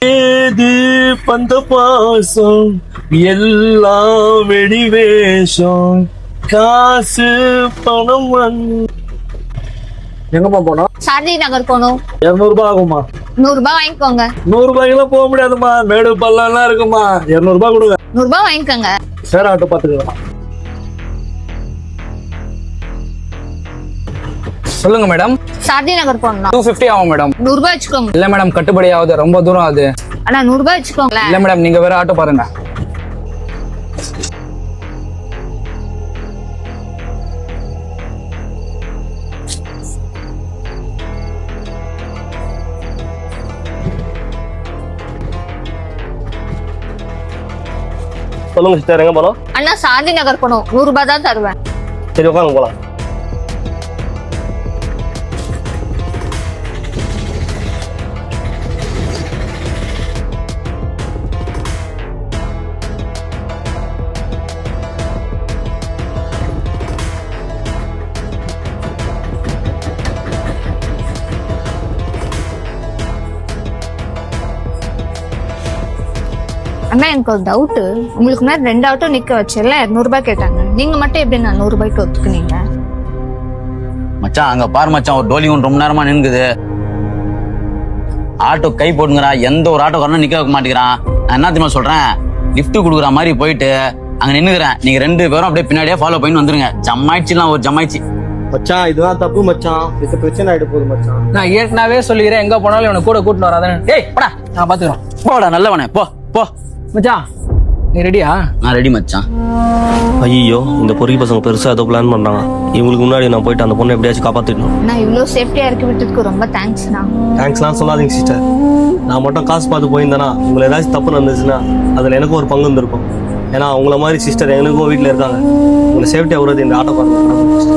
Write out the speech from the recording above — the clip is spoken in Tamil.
ஏது பந்த பாசம் எல்லாம் வெடிவேஷம் காசு பணம் எங்கம்மா போனோம்? சாரதி நகர் போகணும். 200 ரூபாய் ஆகுமா? 100 ரூபாய் வாங்கிக்கோங்க. 100 ரூபாய்க்கெல்லாம் போக முடியாதுமா, மேடு பள்ளம் இருக்குமா. 200 ரூபாய் கொடுங்க. 100 ரூபாய் வாங்கிக்கோங்க. சரி, ஆட்டோ பாத்துக்கலாம். சொல்லுங்க மேடம். சாரதி நகர் போகணும். 250 ஆகும் மேடம். 100 ரூபாய் வச்சுக்கோங்க. இல்ல மேடம், கட்டுப்படி ஆகுது, ரொம்ப தூரம் ஆகுது. அண்ணா 100 ரூபாய் வச்சுக்கோங்களேன். இல்ல மேடம், நீங்க வேற ஆட்டோ பாருங்க. சொல்லுங்க சிஸ்டர், எங்க போனோம்? அண்ணா சாரதி நகர் போகணும். 100 ரூபாய் தான் தருவேன். சரி, உட்காந்து போலாம். அண்ணா எனக்கு ஒரு டவுட்டு. உங்களுக்கு முன்னாடி 2 ஆட்டோ நிக்க வச்சல 200 ரூபாய் கேட்டாங்க. நீங்க மட்டும் எப்படி நான் 100 ரூபாய்க்கு ஒத்துக்குனீங்க? மச்சான், அங்க பாரு மச்சான், ஒரு டோலி ஒன்று ரொம்ப நேரமா நின்னுக்குது. ஆட்டோ கை போட்டுங்கிறா, எந்த ஒரு ஆட்டோக்காரனும் நிக்க வைக்க மாட்டேங்கிறான். நான் என்ன தெரியுமா சொல்றேன், லிஃப்ட் கொடுக்குற மாதிரி போயிட்டு அங்க நின்னுக்கிறேன். நீங்க 2 பேரும் அப்படியே பின்னாடியே ஃபாலோ பண்ணி வந்துருங்க. ஜம்மாயிடுச்சுலாம் ஒரு ஜம்மாயிடுச்சு. மச்சான், இதுதான் தப்பு மச்சான். இது பிரச்சனை ஆயிட்டு போகுது மச்சான். நான் ஏற்கனவே சொல்லிக்கிறேன், எங்க போனாலும் இவனை கூட கூட்டிட்டு வராதானே. ஏய் போடா, நான் பாத்துக்கிறோம். போடா நல்லவனே, போ போ. மச்சான், நீ ரெடியா? நான் ரெடி மச்சான். ஐயோ, இந்த பொறுக்கி பசங்க பெருசா ஏதோ பிளான் பண்றாங்க. இவங்களுக்கு முன்னாடி நான் போயிட்டு அந்த பொண்ணை எப்படியாச்சும் காப்பாத்திடணும். நான் இவ்வளோ சேஃப்டியா இறக்கி விட்டதுக்கு ரொம்ப தேங்க்ஸ்ண்ணா. தேங்க்ஸ்லாம் சொல்லாதீங்க சிஸ்டர். நான் மட்டும் காசு பார்த்து போயிருந்தேன்னா, உங்களை ஏதாச்சும் தப்பு நடந்துச்சுன்னா அதுல எனக்கும் ஒரு பங்கு இருந்திருக்கும். ஏன்னா உங்களை மாதிரி சிஸ்டர் எனக்கும் வீட்டில் இருக்காங்க. உங்களை சேஃப்டியாக விடுறது இந்த ஆட்டோ பாருங்க.